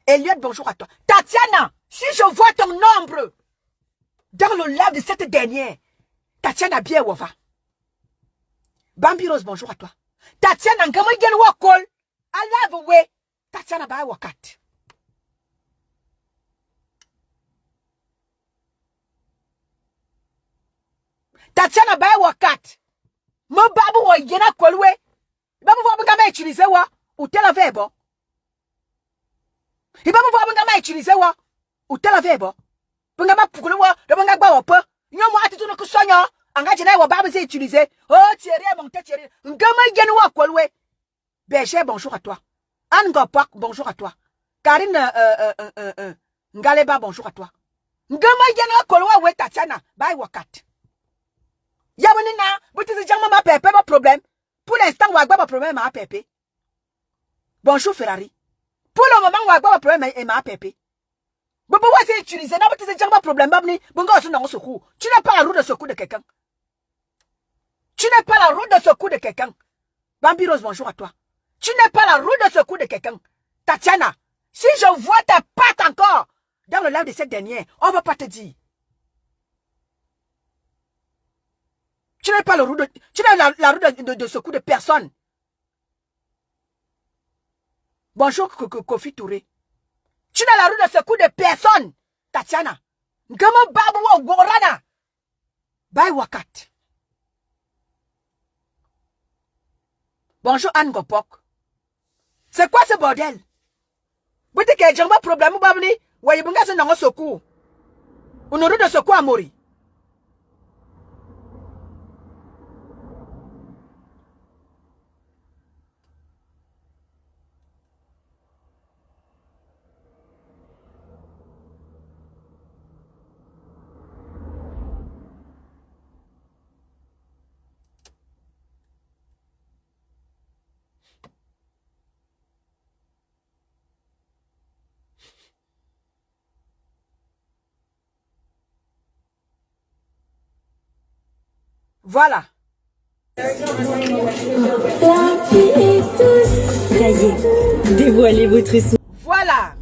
S1: Elliot, bonjour à toi. Tatiana, si je vois ton ombre, dans le lèvre de cette dernière, Tatiana, bien où va. Bambi Rose, bonjour à toi. Tatiana, ngamo gen wakol. Alave we. Tatiana ba wakat. Tatiana ba wakat. Mo babu wa yena kolwe. Babu wa ngama utiliser wa. Ou tel verbe. Babu wa ngama utiliser wa. Ou tel verbe. Ngama pukulu wa, de ngama gba wa pe. Nyomo atitu no kusonyo. Engagez wa babu c'est utilisé. Oh Thierry mon tête Thierry. Ngama yena wa kolwe. Bécher bonjour à toi. Anne Gopak bonjour à toi. Karine Ngaleba bonjour à toi. Ngama yena kolwa we Tatiana ba wakat. Yamonina, vous dites jamais ma pépé, pas problème. Pour l'instant, on a pas problème ma pépé. Bonjour Ferrari. Pour le moment, on a pas problème ma pépé. Vous pouvez utiliser, non, vous dites jamais pas problème, tu n'es pas la roue de secours de quelqu'un. Tu n'es pas la roue de secours de quelqu'un. Bambi Rose, bonjour à toi. Tu n'es pas la roue de secours de quelqu'un. Tatiana, si je vois ta patte encore dans le live de cette dernière, on va pas te dire. Tu n'es pas la roue de secours de personne. Bonjour Kofi Touré. Tu n'es la roue de secours de personne. Tatiana. Ngama babu wa gorana. Bye wakat. Bonjour Anne Gopok. C'est quoi ce bordel? Vous dites que j'ai un problème ou babni? Voyez bunga se nango secours. Une roue de secours à mourir. Voilà.
S3: La vie est douce. Ça y est, dévoilez votre sou.
S1: Voilà.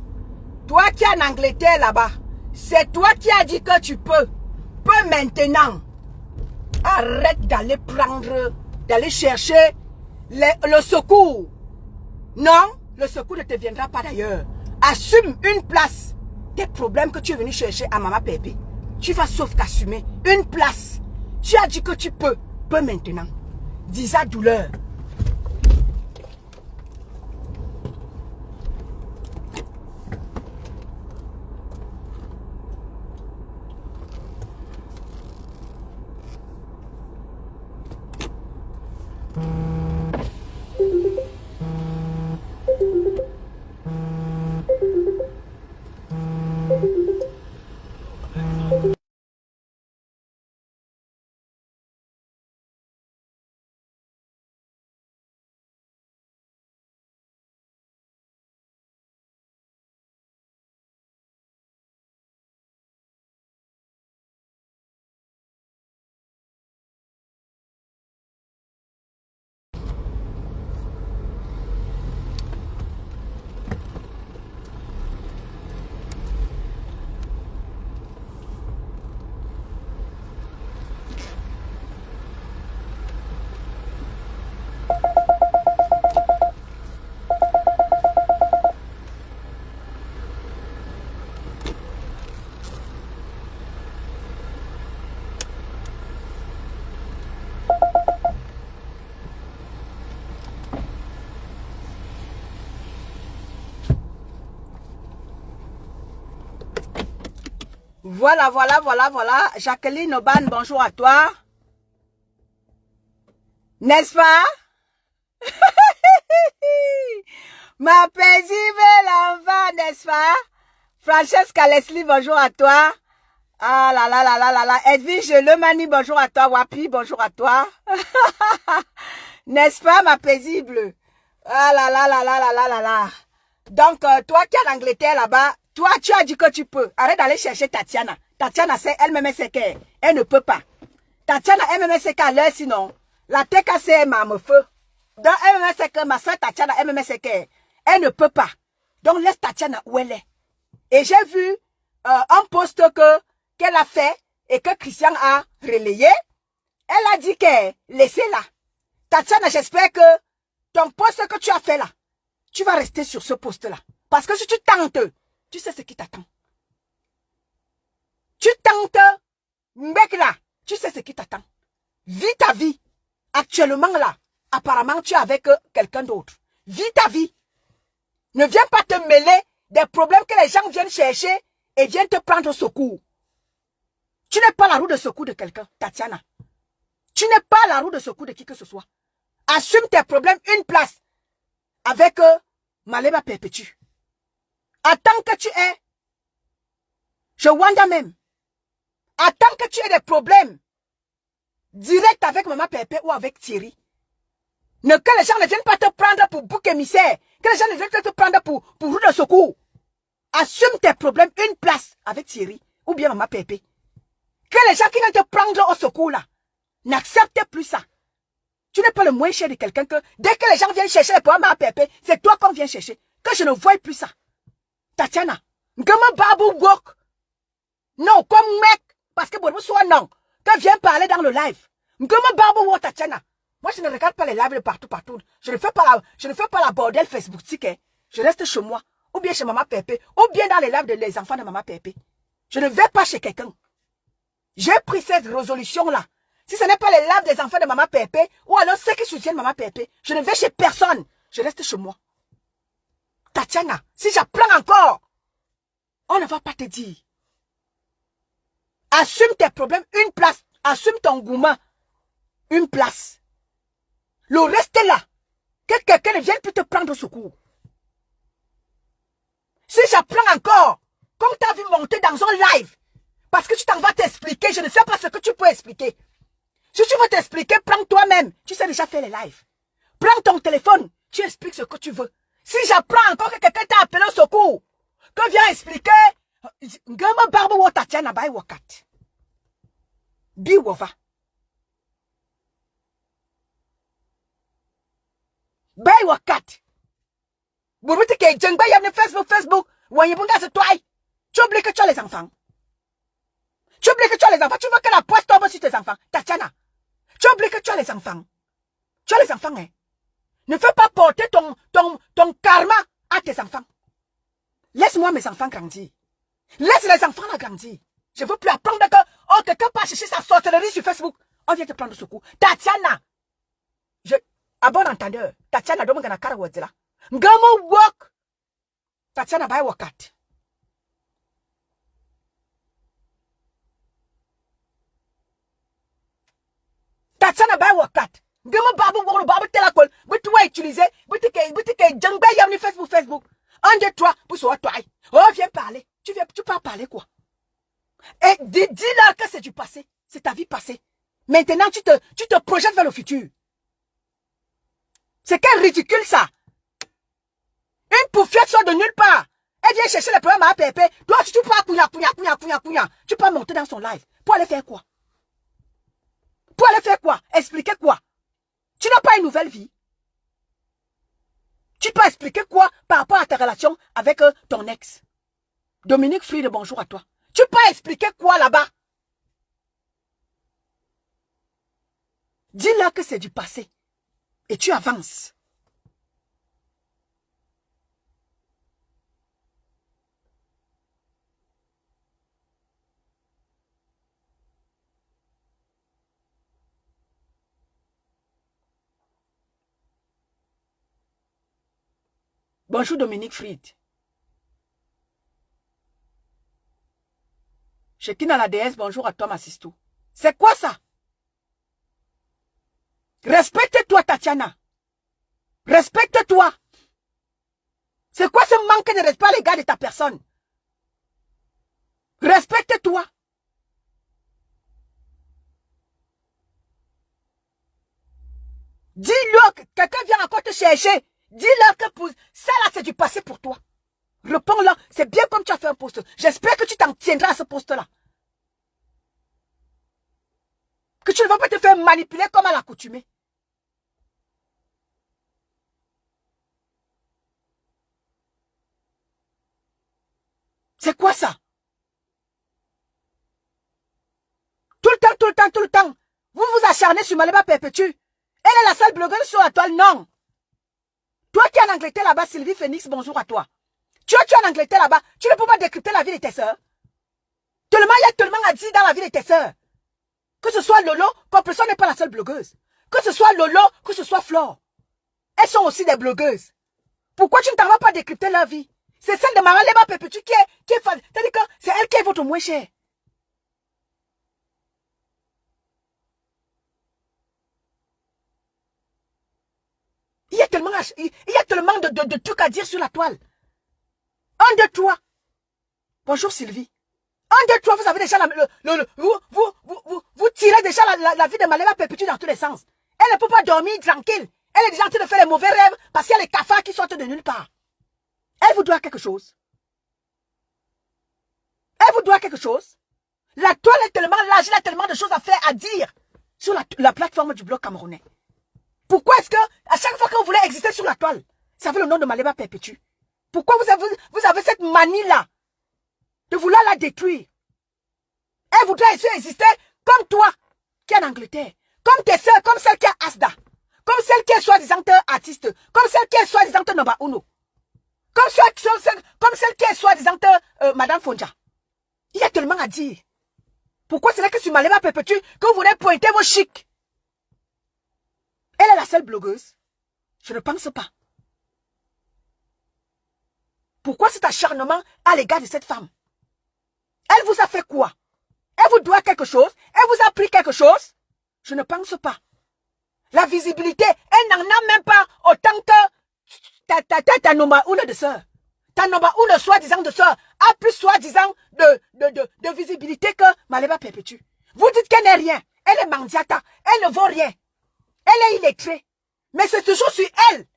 S1: Toi qui es en Angleterre là-bas, c'est toi qui as dit que tu peux. Peux maintenant. Arrête d'aller prendre, d'aller chercher le secours. Non, le secours ne te viendra pas d'ailleurs. Assume une place des problèmes que tu es venu chercher à Maman Pépé. Tu vas sauf qu'assumer une place. Tu as dit que tu peux. Peux maintenant. Dis à douleur. Voilà, voilà, voilà, voilà. Jacqueline Oban, bonjour à toi. N'est-ce pas? Ma paisible l'enfant, n'est-ce pas? Francesca Leslie, bonjour à toi. Ah là là là là là là. Edwige Lemani, bonjour à toi. Wapi, bonjour à toi. N'est-ce pas, ma paisible? Ah là là là là là là là là. Donc, toi qui es en Angleterre là-bas, toi, tu as dit que tu peux. Arrête d'aller chercher Tatiana. Tatiana, c'est elle-même, c'est qu'elle ne peut pas. Tatiana, elle-même, c'est qu'à l'heure, sinon, la tête cassée, elle m'a me feu. Donc, elle-même, c'est que ma soeur Tatiana, elle-même, c'est qu'elle ne peut pas. Donc, laisse Tatiana où elle est. Et j'ai vu un post qu'elle a fait et que Christian a relayé. Elle a dit qu'elle laissez là. Tatiana, j'espère que ton post que tu as fait là, tu vas rester sur ce poste-là. Parce que si tu tentes, tu sais ce qui t'attend. Tu tentes, mec là, tu sais ce qui t'attend. Vis ta vie. Actuellement là, apparemment tu es avec quelqu'un d'autre. Vis ta vie. Ne viens pas te mêler des problèmes que les gens viennent chercher et viennent te prendre au secours. Tu n'es pas la roue de secours de quelqu'un, Tatiana. Tu n'es pas la roue de secours de qui que ce soit. Assume tes problèmes une place avec Malema Perpétue. Attends que tu aies, je wonder même, attends que tu aies des problèmes direct avec Maman Pépé ou avec Thierry. Que les gens ne viennent pas te prendre pour bouc émissaire, que les gens ne viennent pas te prendre pour roue de secours. Assume tes problèmes une place avec Thierry ou bien Maman Pépé. Que les gens qui viennent te prendre au secours là, n'acceptent plus ça. Tu n'es pas le moins cher de quelqu'un que dès que les gens viennent chercher les problèmes Maman Pépé, c'est toi qu'on vient chercher. Que je ne vois plus ça. Tatiana, Ngama Babou Wok. Non, comme mec, parce que bon, soit non, que viens parler dans le live. Ngama Babou Wok, Tatiana. Moi, je ne regarde pas les lives de partout. Je ne fais pas la bordel Facebook, hein. Je reste chez moi, ou bien chez Maman Pépé, ou bien dans les lives des enfants de Maman Pépé. Je ne vais pas chez quelqu'un. J'ai pris cette résolution-là. Si ce n'est pas les lives des enfants de Maman Pépé, ou alors ceux qui soutiennent Maman Pépé, je ne vais chez personne. Je reste chez moi. Tatiana, si j'apprends encore, on ne va pas te dire. Assume tes problèmes, une place. Assume ton gourmand, une place. Le reste est là. Que quelqu'un ne vienne plus te prendre au secours. Si j'apprends encore, comme tu as vu monter dans un live, parce que tu t'en vas t'expliquer, je ne sais pas ce que tu peux expliquer. Si tu veux t'expliquer, prends toi-même. Tu sais déjà faire les lives. Prends ton téléphone, tu expliques ce que tu veux. Si j'apprends encore que quelqu'un t'a appelé au secours, que viens expliquer, Ngama Barbo Tatiana Bai Wakat. Biwova. Bay wakat. Boubouti ke djengba yamne Facebook. Wanyibunga se toi. Tu oublies que tu as les enfants. Tu oublies que tu as les enfants. Tu veux que la poisse tombe sur tes enfants. Tatiana. Tu oublies que tu as les enfants. Tu as les enfants, hein. Ne fais pas porter ton karma à tes enfants. Laisse-moi mes enfants grandir. Laisse les enfants la grandir. Je veux plus apprendre que quelqu'un part chercher sa sorcellerie sur Facebook. On vient te prendre ce coup. Tatiana. À bon entendeur. Tatiana, domo gana kara wadzela. Ngamo work. Tatiana bay wakat. Tatiana bay wakat. Ngamo babu woro babu telakol. Butu wa utiliser. Butu ke jangba yamni Facebook. 1, 2, 3. Pour soit toi. Oh, viens parler. Tu peux parler quoi? Et dis-leur que c'est du passé. C'est ta vie passée. Maintenant, tu te projettes vers le futur. C'est quel ridicule ça? Une pouffiette sort de nulle part. Elle vient chercher les problèmes à APP. Toi, tu peux pas Tu peux monter dans son live. Pour aller faire quoi? Pour aller faire quoi? Expliquer quoi? Tu n'as pas une nouvelle vie. Tu peux expliquer quoi par rapport à ta relation avec ton ex? Dominique Fried, bonjour à toi. Tu peux expliquer quoi là-bas? Dis-leur que c'est du passé. Et tu avances. Bonjour Dominique Fried. Chekina la déesse, bonjour à toi ma sistou. C'est quoi ça? Respecte-toi Tatiana. Respecte-toi. C'est quoi ce manque de respect à l'égard de ta personne? Respecte-toi. Dis-leur que quelqu'un vient encore te chercher. Dis-leur que ça là c'est du passé pour toi. Réponds-leur. C'est bien comme tu as fait un post. J'espère que tu t'en tiendras à ce post-là. Que tu ne vas pas te faire manipuler comme à l'accoutumée. C'est quoi ça? Tout le temps. Vous vous acharnez sur Maliba Perpétue. Elle est la seule blogueuse sur la toile, non. Toi qui es en Angleterre là-bas, Sylvie Phoenix, bonjour à toi. Tu es en Angleterre là-bas, tu ne peux pas décrypter la vie de tes sœurs. Tellement il y a tellement à dire dans la vie de tes sœurs. Que ce soit Lolo, Complexion n'est pas la seule blogueuse. Que ce soit Lolo, que ce soit Flore. Elles sont aussi des blogueuses. Pourquoi tu ne t'en vas pas décrypter leur vie? C'est celle de Maman Leba Perpétue qui est fan. C'est-à-dire que c'est elle qui est votre moins cher. Il y a tellement de trucs à dire sur la toile. 1, 2, 3. Bonjour Sylvie. 1, 2, 3, vous avez déjà vous tirez déjà la vie de Malema Perpétue dans tous les sens. Elle ne peut pas dormir tranquille. Elle est déjà en train de faire les mauvais rêves parce qu'il y a les cafards qui sortent de nulle part. Elle vous doit quelque chose. Elle vous doit quelque chose. La toile est tellement large, il y a tellement de choses à faire, à dire sur la plateforme du blog camerounais. Pourquoi est-ce que, à chaque fois que vous voulez exister sur la toile, ça fait le nom de Malema Perpétue? Pourquoi vous avez cette manie-là de vouloir la détruire? Elle voudrait exister comme toi, qui est en Angleterre, comme tes soeurs, comme celle qui est Asda, comme celle qui est soi-disant artiste, comme celle qui est soi-disant Namba Uno, comme celle qui est soi-disant Madame Fonja. Il y a tellement à dire. Pourquoi c'est là que sur Malema Perpétue que vous voulez pointer vos chics? Elle est la seule blogueuse? Je ne pense pas. Pourquoi cet acharnement à l'égard de cette femme? Elle vous a fait quoi? Elle vous doit quelque chose? Elle vous a pris quelque chose? Je ne pense pas. La visibilité, elle n'en a même pas autant que ta Namba Uno de sœur. Ta Namba Uno soi-disant de sœur a plus soi-disant de visibilité que Malema Perpétue. Vous dites qu'elle n'est rien. Elle est mandiata. Elle ne vaut rien. Elle est illettrée. Mais c'est toujours sur elle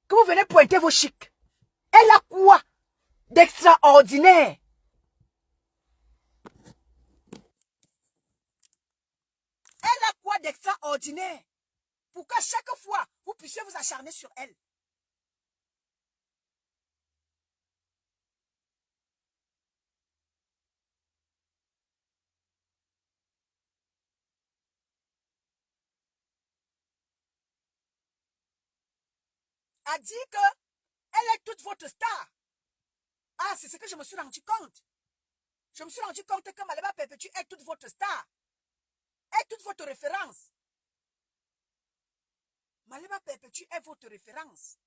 S1: que vous venez pointer vos chics. Elle a quoi d'extraordinaire? Elle a quoi d'extraordinaire? Pour qu'à chaque fois, vous puissiez vous acharner sur elle. a dit que elle est toute votre star. Ah, c'est ce que je me suis rendu compte. Je me suis rendu compte que Maleba Perpétue est toute votre star. Est toute votre référence. Maleba Perpétue est votre référence.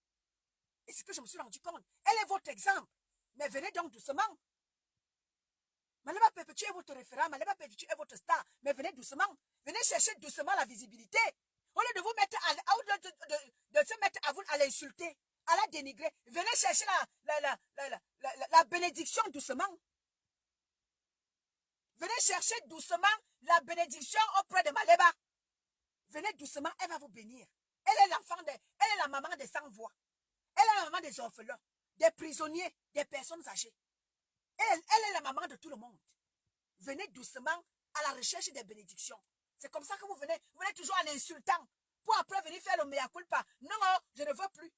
S1: Et c'est ce que je me suis rendu compte. Elle est votre exemple. Mais venez donc doucement. Maleba Perpétue est votre référent. Maleba Perpétue est votre star. Mais venez doucement. Venez chercher doucement la visibilité. Au lieu de vous mettre de se mettre à vous à l'insulter, à la dénigrer. Venez chercher la bénédiction doucement. Venez chercher doucement la bénédiction auprès de Maleba. Venez doucement, elle va vous bénir. Elle est la maman des sans-voix. Elle est la maman des orphelins, des prisonniers, des personnes âgées. Elle est la maman de tout le monde. Venez doucement à la recherche des bénédictions. C'est comme ça que vous venez toujours en insultant, pour après venir faire le mea culpa. Non, je ne veux plus.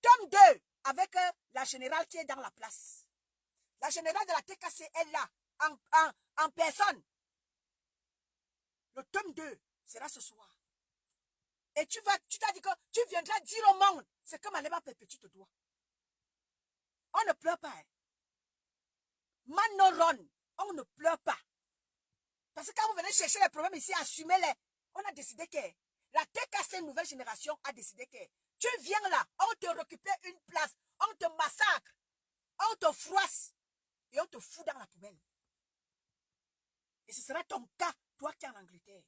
S1: Tome 2, avec la générale qui est dans la place. La générale de la TKC est là, en personne. Le tome 2 sera ce soir. Et tu t'as dit que tu viendras dire au monde ce que Maleba Perpétue te doit. On ne pleure pas. Hein. Manoron, on ne pleure pas. Parce que quand vous venez chercher les problèmes ici, assumez-les. On a décidé que la TKC nouvelle génération a décidé que tu viens là, on te récupère une place, on te massacre, on te froisse et on te fout dans la poubelle. Et ce sera ton cas, toi qui es en Angleterre.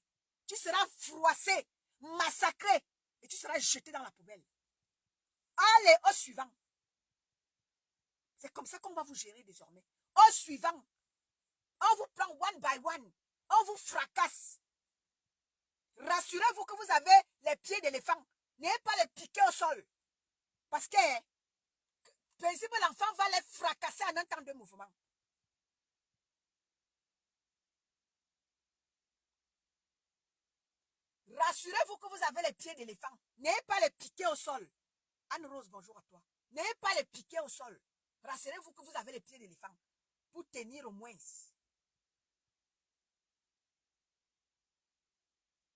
S1: Tu seras froissé, massacré et tu seras jeté dans la poubelle. Allez, au suivant. C'est comme ça qu'on va vous gérer désormais. Au suivant. On vous prend one by one. On vous fracasse. Rassurez-vous que vous avez les pieds d'éléphant. N'ayez pas les piquer au sol. Parce que, paisible, l'enfant va les fracasser en un temps de mouvement. Rassurez-vous que vous avez les pieds d'éléphant. N'ayez pas les piquer au sol. Anne-Rose, bonjour à toi. N'ayez pas les piquer au sol. Rassurez-vous que vous avez les pieds d'éléphant. Pour tenir au moins.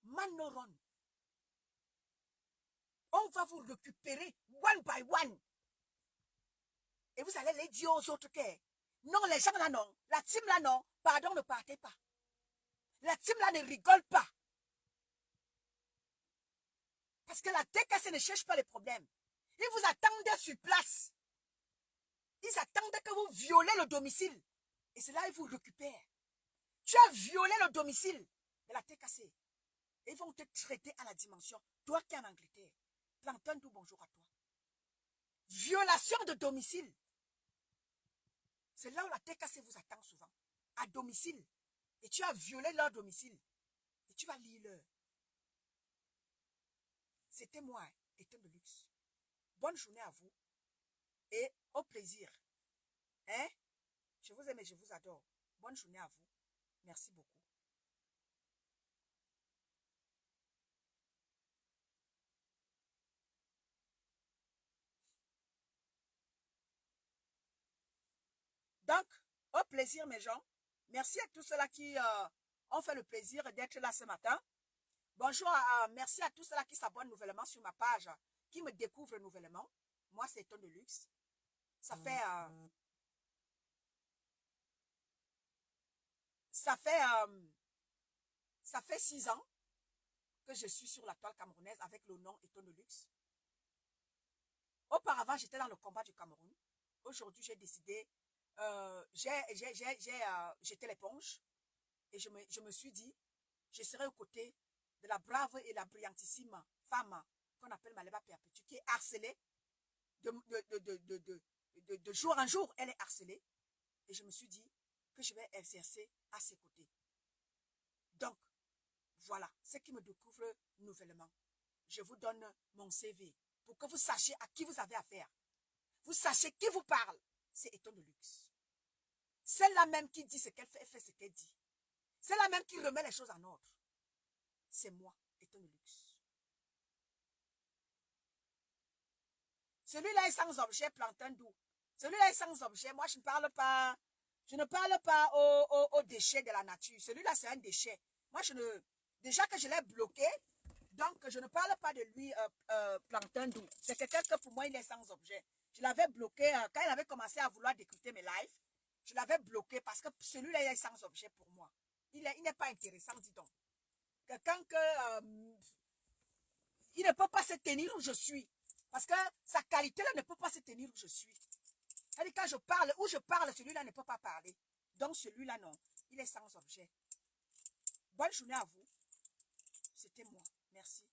S1: Manoron. On va vous récupérer one by one. Et vous allez les dire aux autres que non, les gens là non. La team là non. Pardon, ne partez pas. La team là ne rigole pas. Parce que la TKC ne cherche pas les problèmes. Ils vous attendent sur place. Ils attendent que vous violez le domicile. Et c'est là qu'ils vous récupèrent. Tu as violé le domicile de la TKC. Et ils vont te traiter à la dimension. Toi qui es en Angleterre. Plankton, tout bonjour à toi. Violation de domicile. C'est là où la TKC vous attend souvent. À domicile. Et tu as violé leur domicile. Et tu vas lire leur. C'était moi, Étienne de Luxe. Bonne journée à vous. Et au plaisir. Hein? Je vous aime et je vous adore. Bonne journée à vous. Merci beaucoup. Donc, au plaisir mes gens. Merci à tous ceux-là qui ont fait le plaisir d'être là ce matin. Bonjour, merci à tous ceux-là qui s'abonnent nouvellement sur ma page, qui me découvrent nouvellement. Moi, c'est Étienne de Luxe. Ça fait 6 ans que je suis sur la toile camerounaise avec le nom Étienne de Luxe. Auparavant, j'étais dans le combat du Cameroun. Aujourd'hui, j'ai décidé, j'étais l'éponge et je me suis dit, je serai aux côtés de la brave et la brillantissime femme qu'on appelle Maleba Perpétue, qui est harcelée de jour en jour, elle est harcelée. Et je me suis dit que je vais exercer à ses côtés. Donc, voilà, ce qui me découvre nouvellement. Je vous donne mon CV pour que vous sachiez à qui vous avez affaire. Vous sachiez qui vous parle. C'est Étienne de Luxe. Celle-là même qui dit ce qu'elle fait, elle fait ce qu'elle dit. Celle-là même qui remet les choses en ordre. C'est moi, Étienne de Luxe. Celui-là est sans objet, plantain doux. Celui-là est sans objet. Moi, je ne parle pas aux déchets de la nature. Celui-là, c'est un déchet. Moi, déjà que je l'ai bloqué, Donc, je ne parle pas de lui, Plankton Doux. C'est quelqu'un que pour moi, il est sans objet. Je l'avais bloqué quand il avait commencé à vouloir décrypter mes lives. Je l'avais bloqué parce que celui-là, il est sans objet pour moi. Il n'est pas intéressant, dis donc. Quelqu'un que... il ne peut pas se tenir où je suis. Parce que sa qualité-là ne peut pas se tenir où je suis. C'est-à-dire quand je parle, où je parle, celui-là ne peut pas parler. Donc celui-là, non. Il est sans objet. Bonne journée à vous. C'était moi. Merci.